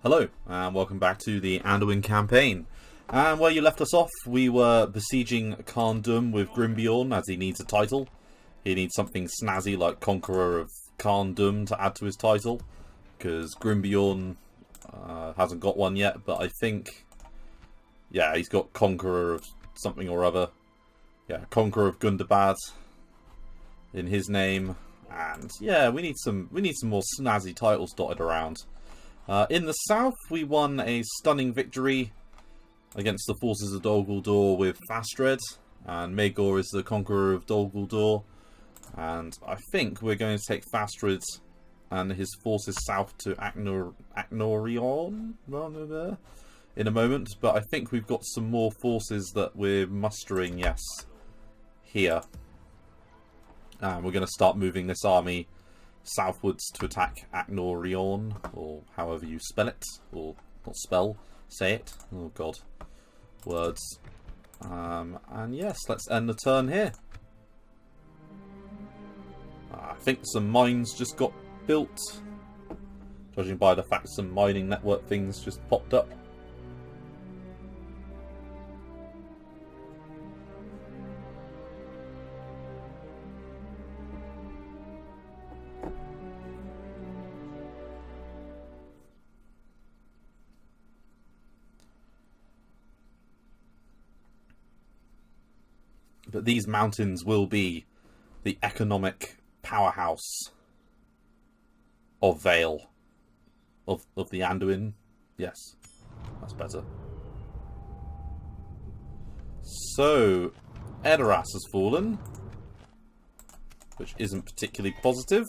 Hello, and welcome back to the Anduin campaign. And where you left us off, we were besieging Anduin with Grimbjorn as he needs a title. He needs something snazzy like Conqueror of Anduin to add to his title, because Grimbjorn hasn't got one yet, but I think, yeah, he's got Conqueror of something or other. Yeah, Conqueror of Gundabad in his name, and yeah, we need some more snazzy titles dotted around. In the south, we won a stunning victory against the forces of Dol Guldur with Fastred, and Maegor is the conqueror of Dol Guldur. And I think we're going to take Fastred and his forces south to Acnorion in a moment, but I think we've got some more forces that we're mustering, yes, here. And we're going to start moving this army southwards to attack Acnorion, or however you spell it, or not spell, say it. Oh god, words. And yes, let's end the turn here. I think some mines just got built, judging by the fact some mining network things just popped up. But these mountains will be the economic powerhouse of Vale. Of the Anduin. Yes, that's better. So, Edoras has fallen, which isn't particularly positive.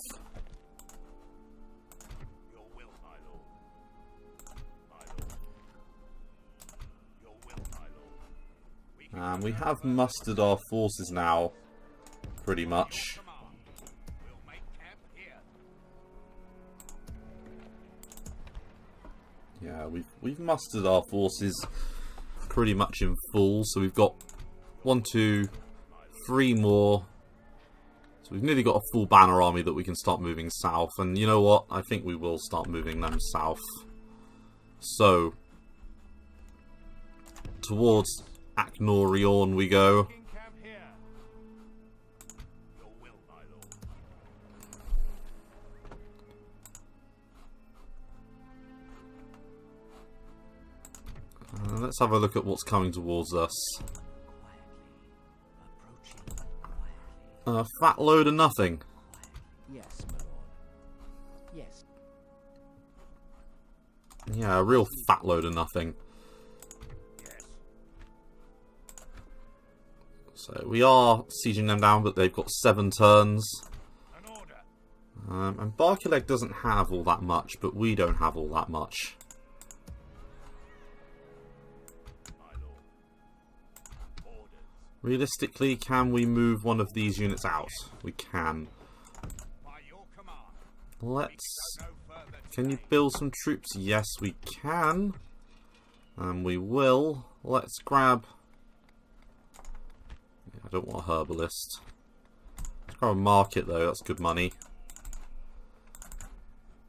And we have mustered our forces now, pretty much. Yeah, we've mustered our forces pretty much in full. So we've got 1, 2, 3 more. So we've nearly got a full banner army that we can start moving south. And you know what? I think we will start moving them south. So, towards Acnorion we go. Let's have a look at what's coming towards us. A fat load of nothing. Yes, my lord. Yes. Yeah, a real fat load of nothing. So we are sieging them down, but they've got 7 turns. And Barkileg doesn't have all that much, but we don't have all that much. Realistically, can we move one of these units out? We can. Can you build some troops? Yes, we can. And we will. Let's grab... I don't want a herbalist. Let's grab a market though, that's good money.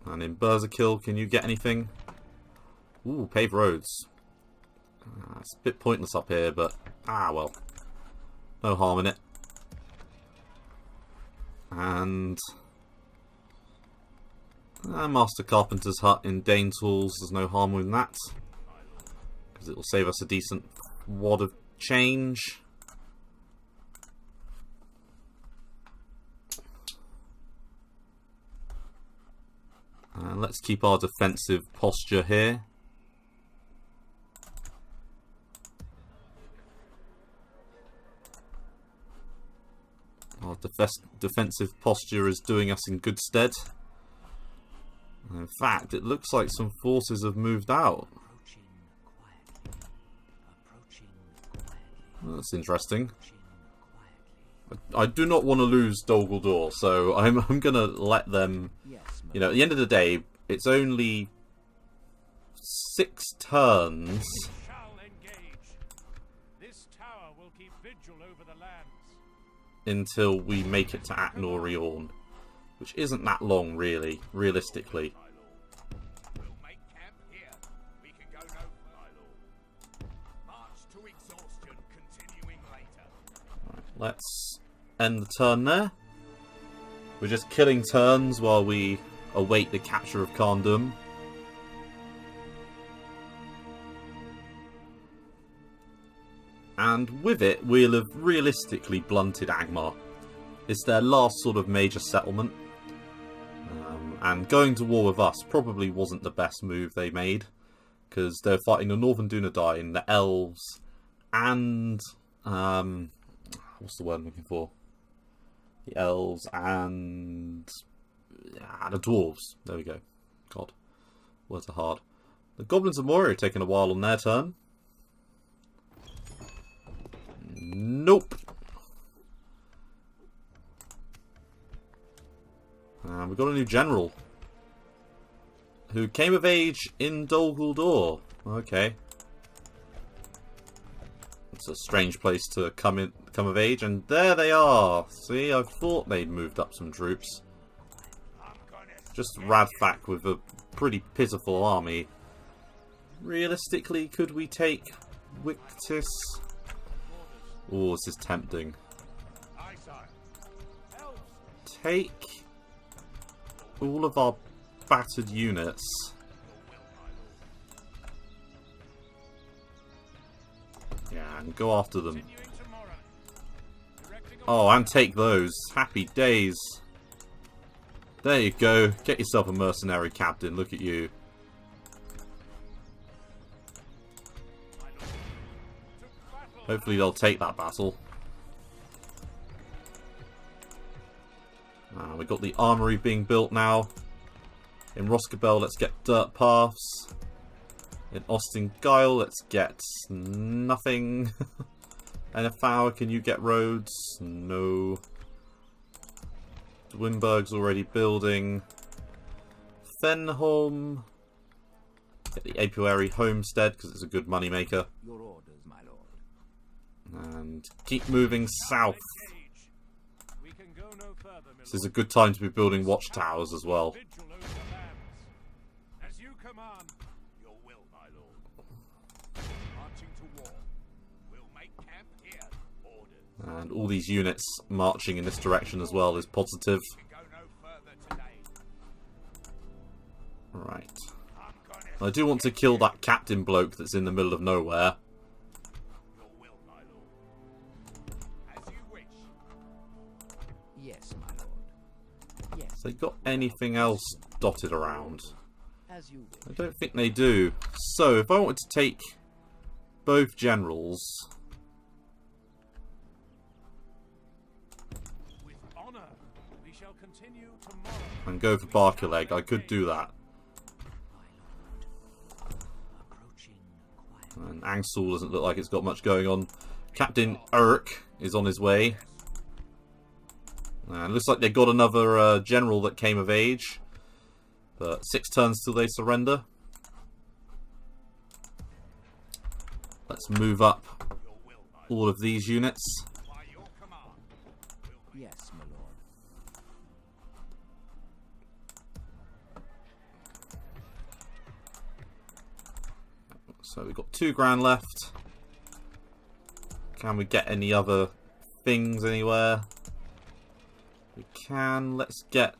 And in Berserkill, can you get anything? Ooh, paved roads. It's a bit pointless up here, but well. No harm in it. And Master Carpenter's hut in Dane Tools, there's no harm with that. Because it will save us a decent wad of change. And let's keep our defensive posture here. Our defensive posture is doing us in good stead. And in fact, it looks like some forces have moved out. Well, that's interesting. I do not want to lose Dol Guldur, so I'm going to let them... You know, at the end of the day, it's only 6 turns. Until we make it to Acnorion, which isn't that long, really, realistically. to exhaustion, continuing later. Let's end the turn there. We're just killing turns while we await the capture of Anduin. And with it, we'll have realistically blunted Angmar. It's their last sort of major settlement. And going to war with us probably wasn't the best move they made. Because they're fighting the Northern Dunedain, the Elves, and... what's the word I'm looking for? The Elves and... the Dwarves. There we go. God. Words are hard. The Goblins of Moria are taking a while on their turn. Nope. We've got a new general who came of age in Dol Guldur. Okay. It's a strange place to come of age, and there they are. See, I thought they'd moved up some troops. Just Radfak with a pretty pitiful army. Realistically, could we take Wictis? Oh, this is tempting. Take all of our battered units. Yeah, and go after them. Oh, and take those. Happy days. There you go. Get yourself a mercenary captain. Look at you. Hopefully they'll take that battle. We've got the armory being built now. In Roscabel, let's get dirt paths. In Austin Guile, let's get nothing. And a Fower, can you get roads? No. Dwinberg's already building. Fenholm. Get the Apiary Homestead because it's a good money maker. Your orders, my lord. And keep moving south. This is a good time to be building watchtowers as well. As you command, your will, my lord. Marching to war. We'll make camp here. Orders. And all these units marching in this direction as well is positive. We can go no further today. Right. I do want to kill that captain bloke that's in the middle of nowhere. Your will, my lord. As you wish. Yes, my lord. Yes. Have they got anything else dotted around? As you wish. I don't think they do. So, if I wanted to take both generals... With honor, we shall continue tomorrow. and go for Barkeleg, I could do that. Approaching quietly. And Angsul doesn't look like it's got much going on. Captain Urk is on his way. And looks like they've got another general that came of age. But 6 turns till they surrender. Let's move up all of these units. By your command. Yes, my lord. So we've got 2 grand left. Can we get any other things anywhere? We can. Let's get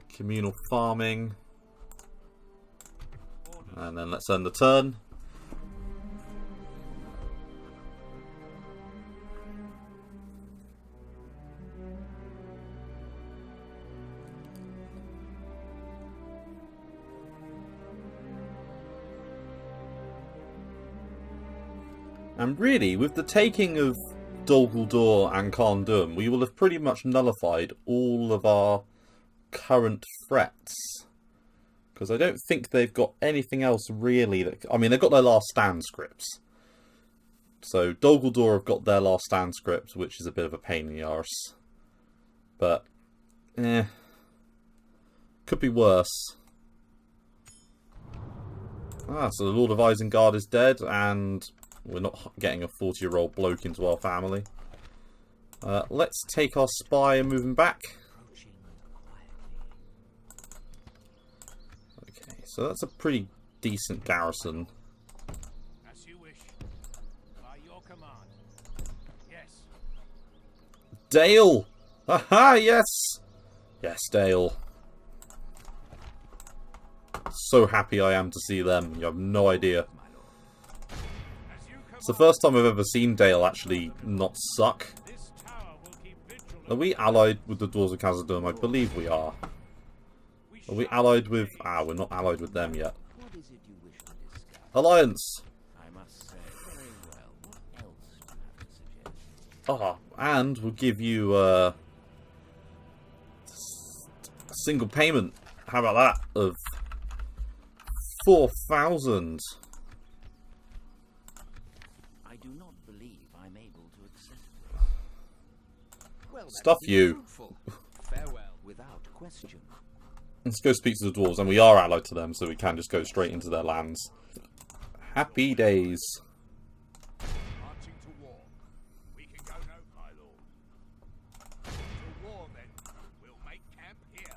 communal farming. And then let's end the turn. And really, with the taking of Dol Guldur and Anduin, we will have pretty much nullified all of our current threats. Because I don't think they've got anything else really that... I mean, they've got their last stand scripts. So, Dol Guldur have got their last stand script, which is a bit of a pain in the arse. But, could be worse. Ah, so the Lord of Isengard is dead, and we're not getting a 40-year-old bloke into our family. Let's take our spy and move him back. Approaching quietly. Okay, so that's a pretty decent garrison. As you wish. Dale! Aha, yes! Yes, Dale. So happy I am to see them. You have no idea. It's the first time I've ever seen Dale actually not suck. Are we allied with the Dwarves of Khazad-dûm? I believe we are. Are we allied with... Ah, we're not allied with them yet. What is it you wish to discuss? Alliance! I must say, very well. What else do you have to suggest? Ah, and we'll give you a single payment. How about that? Of 4,000. I do not believe I'm able to accept this. Well, Stuff you. Farewell. Without question. Let's go speak to the dwarves, and we are allied to them, so we can just go straight into their lands. Happy days. Marching to war. We can go no, my lord. To war then. We'll make camp here.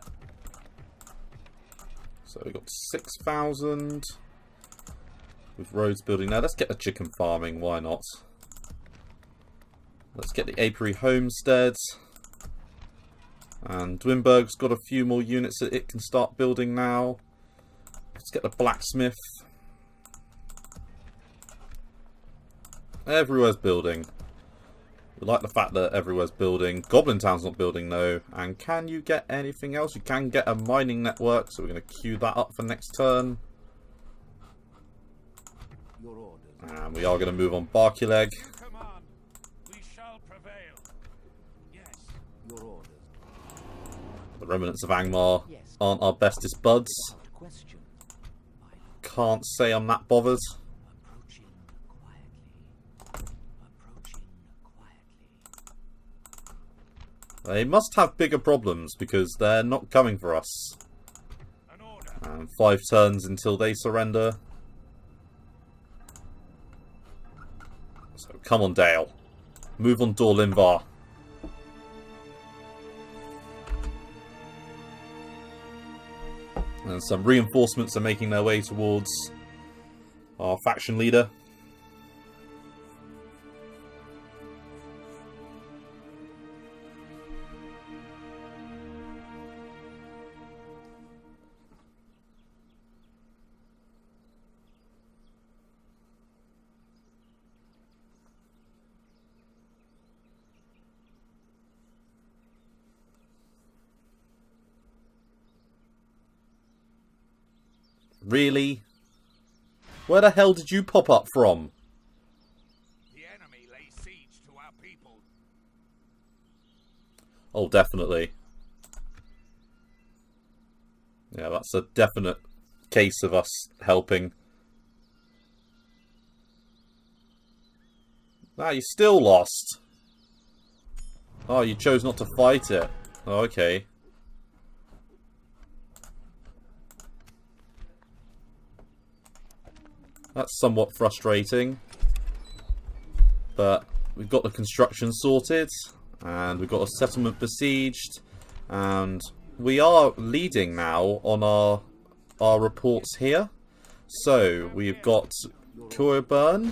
So we got 6,000 with roads building now. Let's get the chicken farming, why not? Let's get the apiary homesteads. And Dwinberg's got a few more units that it can start building now. Let's get the blacksmith. Everywhere's building. We like the fact that everywhere's building. Goblin Town's not building though. And can you get anything else? You can get a mining network, so we're going to queue that up for next turn. Your orders. And we are going to move on Barkyleg. Command. We shall prevail. Yes. Your orders. The remnants of Angmar Yes. aren't our bestest buds. Without question. My Can't say I'm that bothered. approaching quietly. Approaching quietly. They must have bigger problems because they're not coming for us. An order. And 5 turns until they surrender. So come on, Dale. Move on, Lhingvar. And some reinforcements are making their way towards our faction leader. Really? Where the hell did you pop up from? The enemy lays siege to our people. Oh, definitely. Yeah, that's a definite case of us helping. Ah, you still lost. Oh, you chose not to fight it. Oh, okay. That's somewhat frustrating. But we've got the construction sorted. And we've got a settlement besieged. And we are leading now on our reports here. So we've got Coeburn,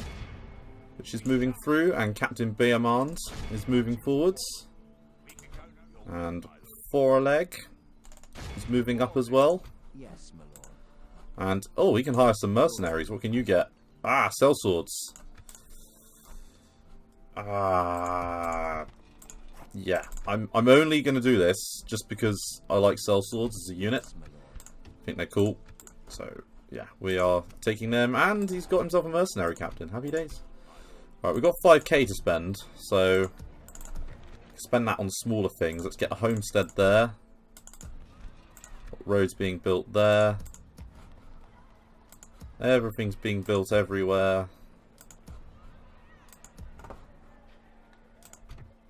which is moving through, and Captain Beermand is moving forwards. And Foreleg is moving up as well. Yes, my lord. And, oh, we can hire some mercenaries. What can you get? Ah, sellswords. Yeah, I'm only going to do this just because I like sellswords as a unit. I think they're cool. So, yeah, we are taking them. And he's got himself a mercenary captain. Happy days. Right, we've got 5k to spend. So, spend that on smaller things. Let's get a homestead there. Got roads being built there. Everything's being built everywhere.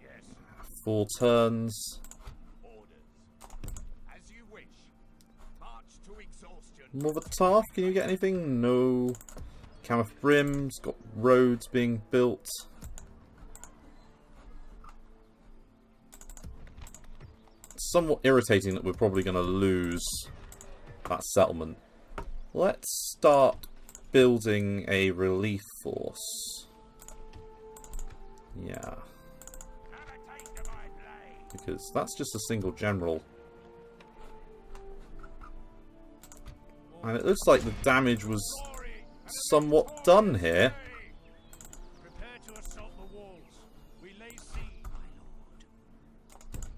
Yes. 4 turns. Orders. As you wish. March to exhaustion. Morvataf, can you get anything? No. Cameth Brim's got roads being built. Somewhat irritating that we're probably going to lose that settlement. Let's start building a relief force. Yeah. Have a taste of my Because that's just a single general. And it looks like the damage was somewhat done here. Prepare to assault the walls. We lay siege. My lord.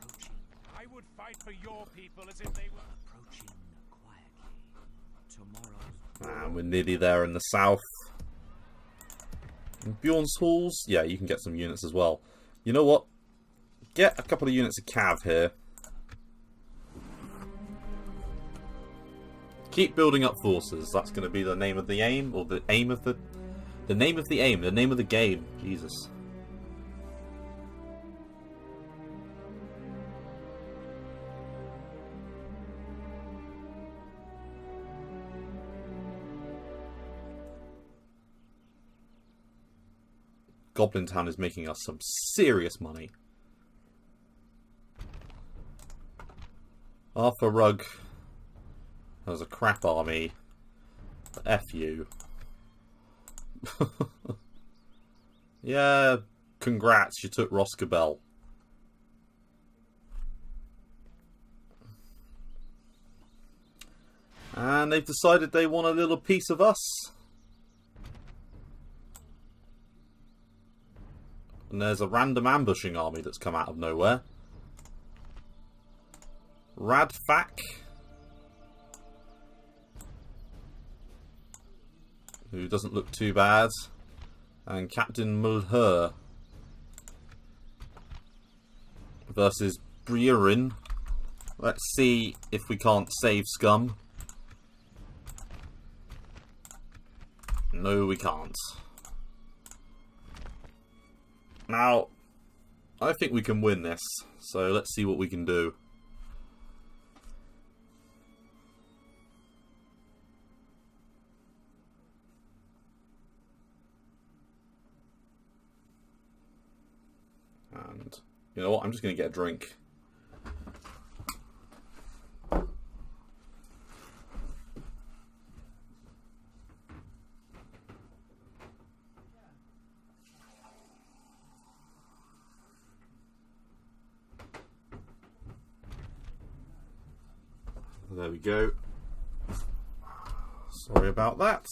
Approaching. I would fight for your people as if they were. Approaching quietly. Tomorrow's. And we're nearly there in the south. And Bjorn's Halls, yeah, you can get some units as well. You know what? Get a couple of units of cav here. Keep building up forces. That's going to be the name of the aim, or the aim of the name of the aim, the name of the game. Jesus. Goblin Town is making us some serious money. Arthur Rugg has a crap army. F you. Yeah, congrats, you took Roscabel. And they've decided they want a little piece of us. And there's a random ambushing army that's come out of nowhere. Radfak, who doesn't look too bad, and Captain Mulher versus Brierin. Let's see if we can't save Scum. No, we can't. Now, I think we can win this, so let's see what we can do. And, you know what, I'm just going to get a drink. There we go. Sorry about that.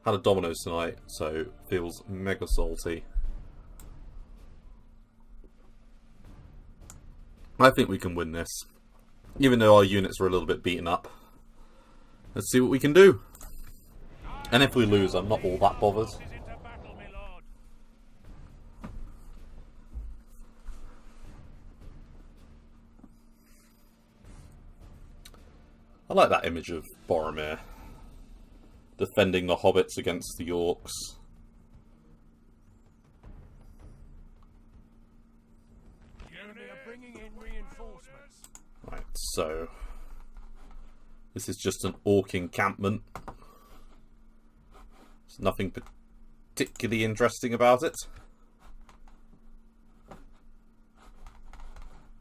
Had a Domino's tonight, so feels mega salty. I think we can win this, even though our units are a little bit beaten up. Let's see what we can do. And if we lose, I'm not all that bothered. I like that image of Boromir defending the hobbits against the orcs. Bringing in reinforcements. Right, so this is just an orc encampment. There's nothing particularly interesting about it.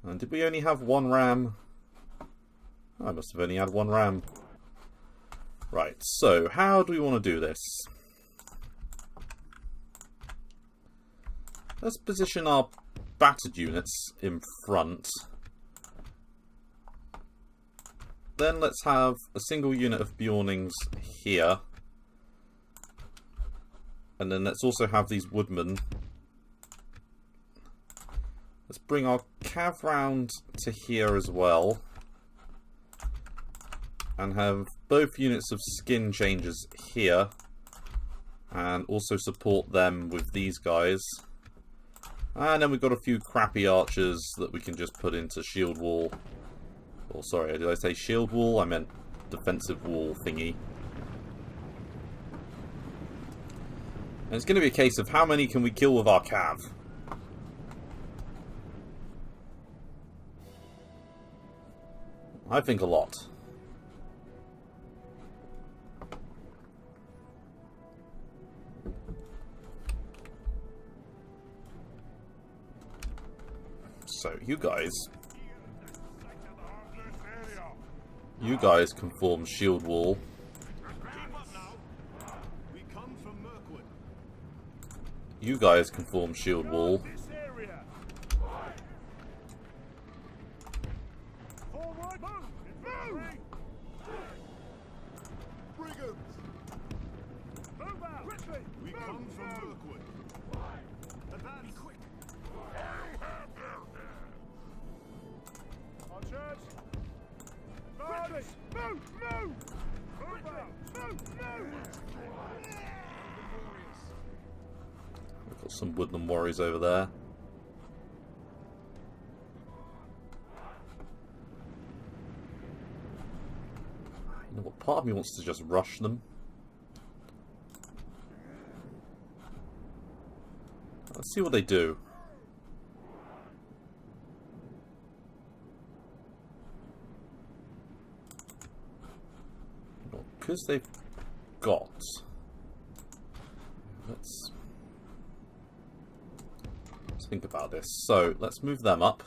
And did we only have one ram? I must have only had one ram. Right, so how do we want to do this? Let's position our battered units in front. Then let's have a single unit of Bjornings here. And then let's also have these woodmen. Let's bring our cav round to here as well. And have both units of skin changers here. And also support them with these guys. And then we've got a few crappy archers that we can just put into shield wall. Oh, sorry, did I say shield wall? I meant defensive wall thingy. And it's going to be a case of how many can we kill with our cav. I think a lot. So you guys can form shield wall. You guys can form shield wall. We've got some woodland warriors over there. You know what? Part of me wants to just rush them. Let's see what they do. Because they've got... Let's think about this. So, let's move them up.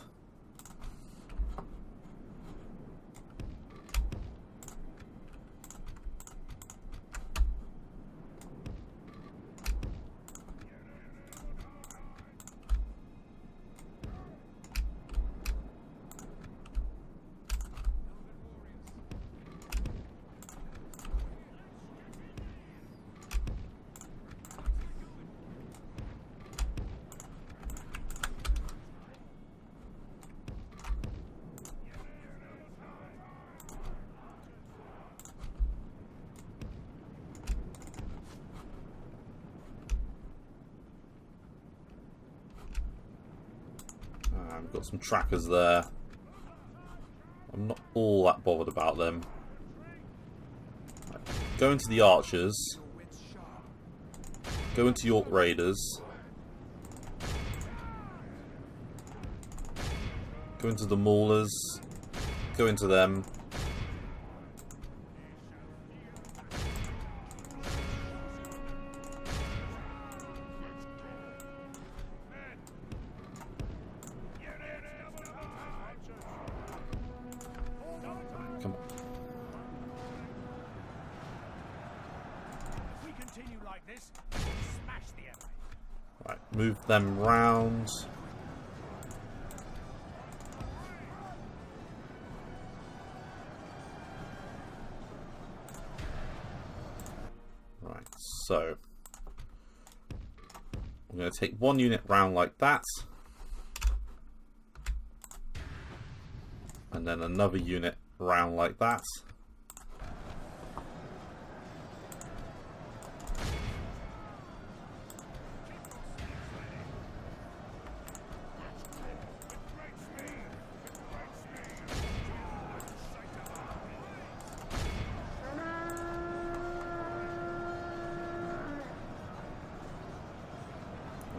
We've got some trackers there. I'm not all that bothered about them. Right. Go into the archers. Go into York Raiders. Go into the Maulers. Go into them. Right, move them round. Right, so I'm going to take one unit round like that. And then another unit round like that.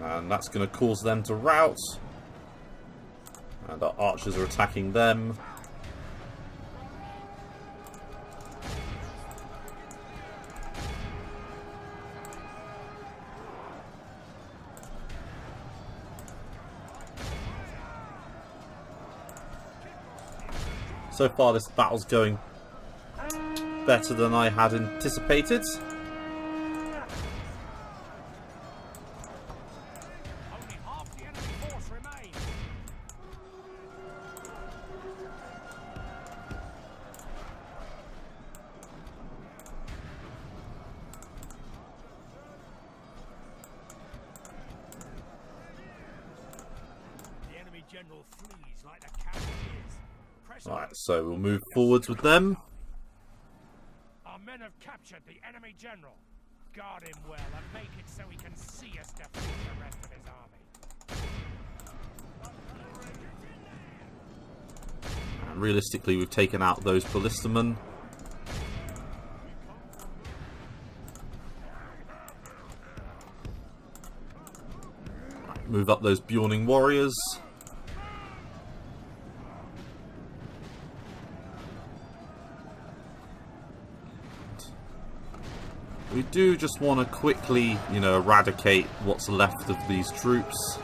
And that's going to cause them to rout. And our archers are attacking them. So far this battle's going better than I had anticipated. Right, so we'll move forwards with them. Our men have captured the enemy general. Guard him well and make it so he can see us defeat the rest of his army. And realistically, we've taken out those ballistamen. Right, move up those Bjorning warriors. We do just want to quickly, eradicate what's left of these troops.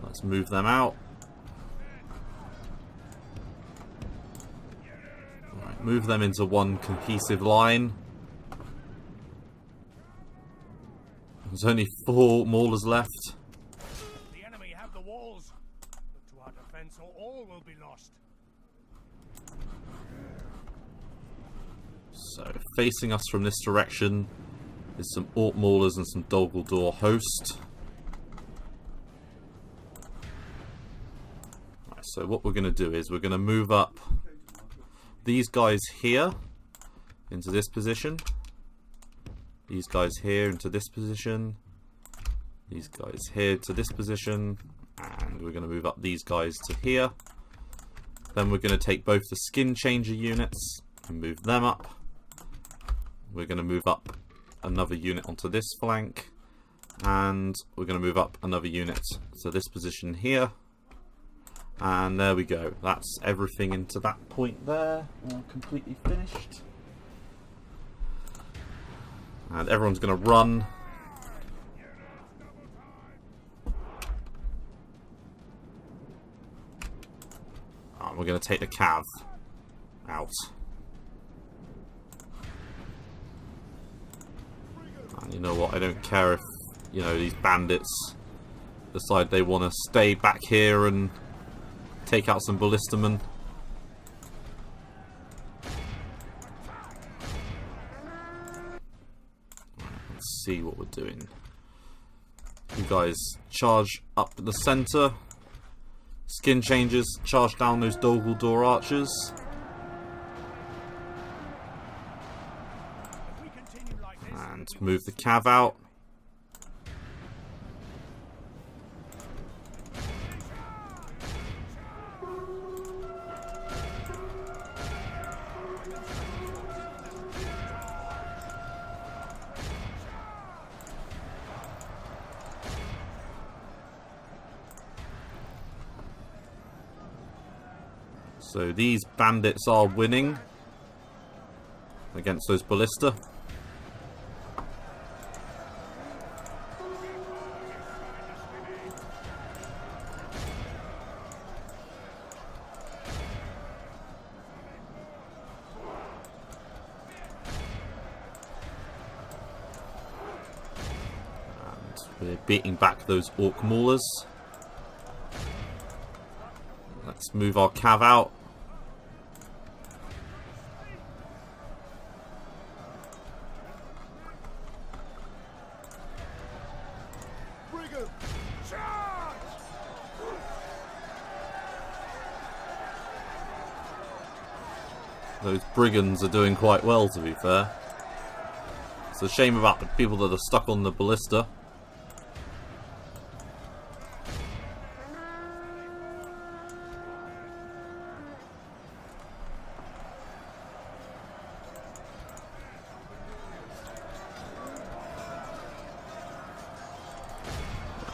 Let's move them out. Right, move them into one cohesive line. There's only 4 maulers left. The enemy have the walls. Look to our defense or all will be lost. So, facing us from this direction is some Orc Maulers and some Dol Guldur host. So what we're going to do is we're going to move up these guys here into this position. These guys here into this position. These guys here to this position. And we're going to move up these guys to here. Then we're going to take both the skin changer units and move them up. We're going to move up another unit onto this flank. And we're going to move up another unit to this position here. And there we go. That's everything into that point there. All completely finished. And everyone's going to run. And we're going to take the cav out. And you know what? I don't care if, you know, these bandits decide they want to stay back here and take out some ballistamen. Let's see what we're doing. You guys charge up the center. Skin changes, charge down those Dogul door archers. And move the cav out. So these bandits are winning against those ballista. And we're beating back those orc maulers. Let's move our cav out. Those brigands are doing quite well, to be fair. It's a shame about the people that are stuck on the ballista.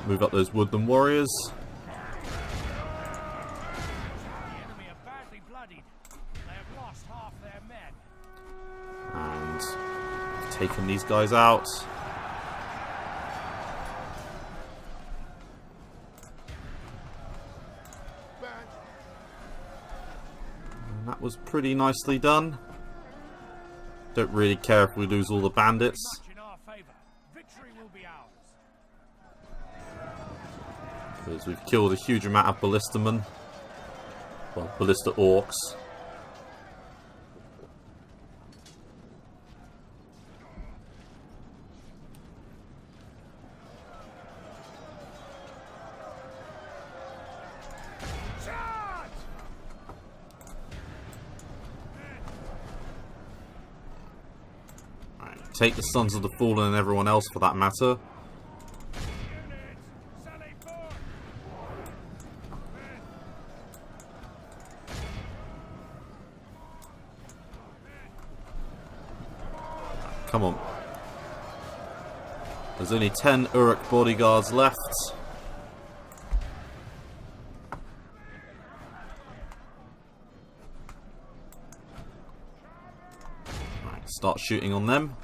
Move up those woodland warriors. And taking these guys out. And that was pretty nicely done. Don't really care if we lose all the bandits. Because we've killed a huge amount of ballistamen. Well, ballista orcs. Right, take the Sons of the Fallen and everyone else for that matter. Come on. There's only 10 Uruk bodyguards left. Right, start shooting on them.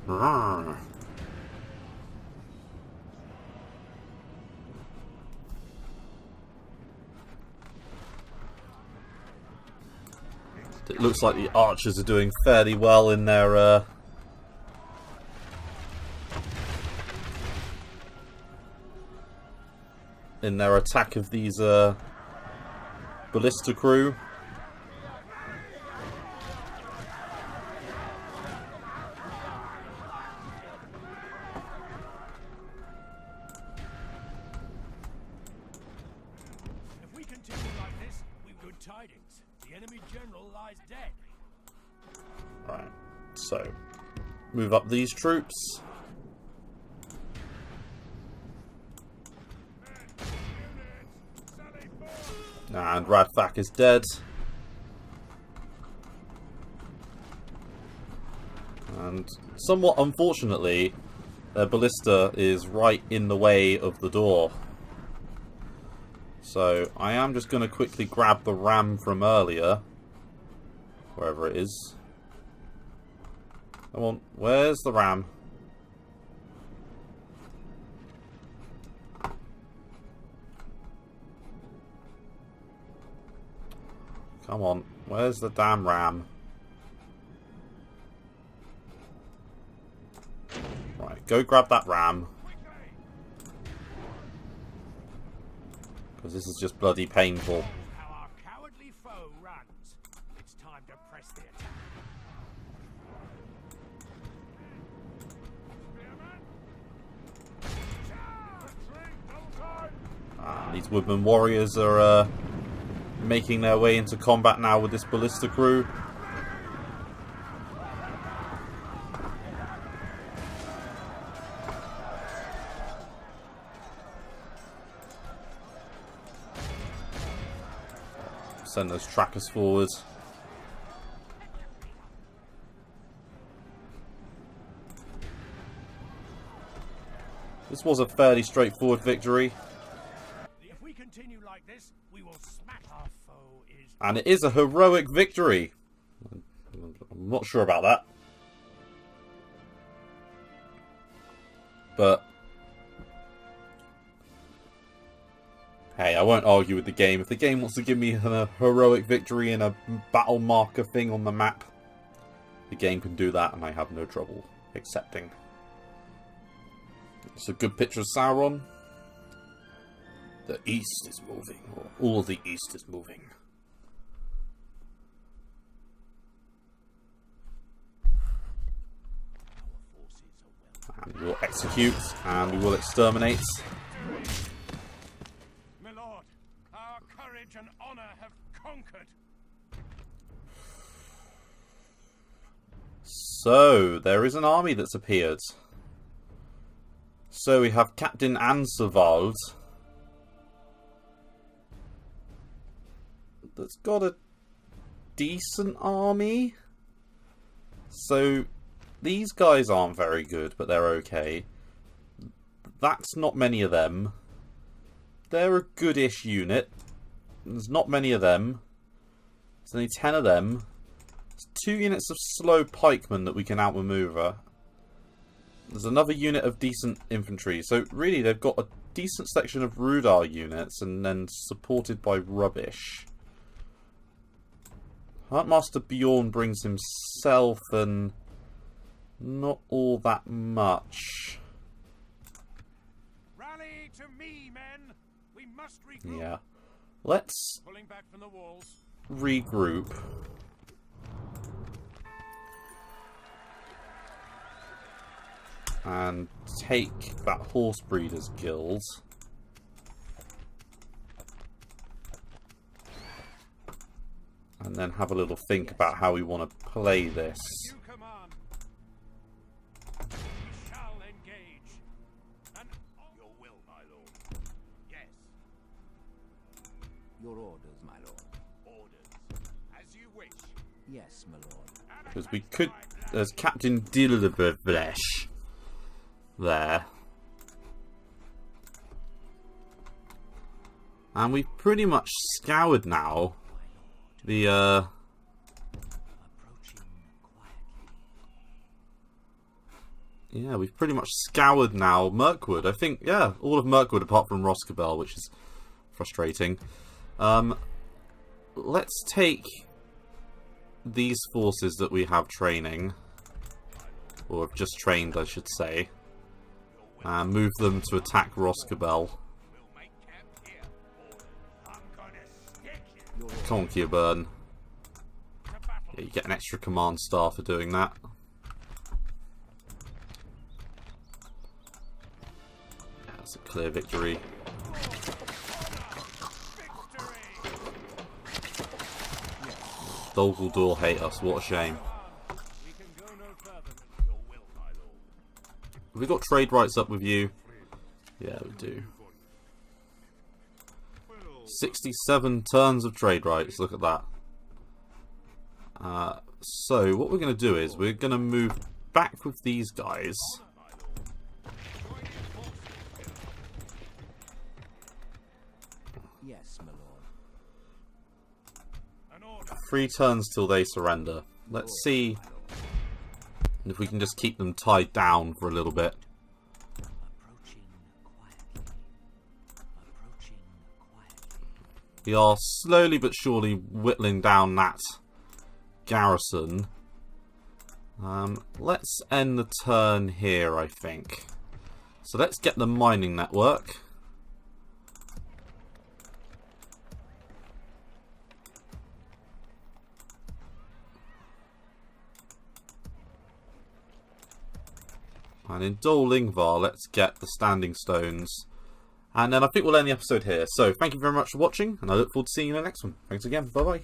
Rawr. It looks like the archers are doing fairly well in their in their attack of these ballista crew. If we continue like this, we've good tidings. The enemy general lies dead. Right, so move up these troops. And Radfak is dead. And somewhat unfortunately, their ballista is right in the way of the door. So I am just going to quickly grab the ram from earlier. Wherever it is. Come on, where's the ram? Come on, where's the damn ram? Right, go grab that ram. Because this is just bloody painful. How our cowardly foe runs. It's time to press the attack. These woodman warriors are making their way into combat now with this ballista crew. Send those trackers forward. This was a fairly straightforward victory. If we continue like this, we will smack our foe is. And it is a heroic victory. I'm not sure about that. But hey, I won't argue with the game. If the game wants to give me a heroic victory in a battle marker thing on the map, the game can do that and I have no trouble accepting. It's a good picture of Sauron. The east is moving, or all the east is moving. And we will execute, and we will exterminate. My lord, our courage and honor have conquered. So, there is an army that's appeared. So we have Captain Ansevald. That's got a decent army. So these guys aren't very good, but they're okay. That's not many of them. They're a goodish unit. There's not many of them. There's only 10 of them. There's 2 units of slow pikemen that we can outmaneuver. There's another unit of decent infantry. So really they've got a decent section of Rudar units and then supported by rubbish. Huntmaster Bjorn brings himself and not all that much. Rally to me, men. We must regroup. Yeah. Let's Pulling back from the walls. regroup. And take that Horse Breeders Guild. And then have a little think about how we want to play this. You command. We shall engage. And your will, my lord. Yes. Your orders, my lord. Orders. As you wish. Yes, my lord. Because we could... There's Captain Dilberflesh there. And we've pretty much scoured now the Approaching quietly. yeah, we've pretty much scoured now Mirkwood. I think, yeah, all of Mirkwood apart from Roscabel, which is frustrating. Let's take these forces that we have training, or have just trained, I should say, and move them to attack Roscabel. We'll make camp Come on, Kyoburn. Yeah, you get an extra command star for doing that. Yeah, that's a clear victory. Dol Guldur hate us, what a shame. Have we got trade rights up with you? Yeah, we do. 67 turns of trade rights, look at that. So, what we're going to do is, we're going to move back with these guys. Yes, my lord. 3 turns till they surrender. Let's see if we can just keep them tied down for a little bit. Approaching quietly. Approaching quietly. We are slowly but surely whittling down that garrison. Let's end the turn here, I think. So let's get the mining network. And in Dol Lhingvar, let's get the standing stones. And then I think we'll end the episode here. So thank you very much for watching, and I look forward to seeing you in the next one. Thanks again. Bye bye.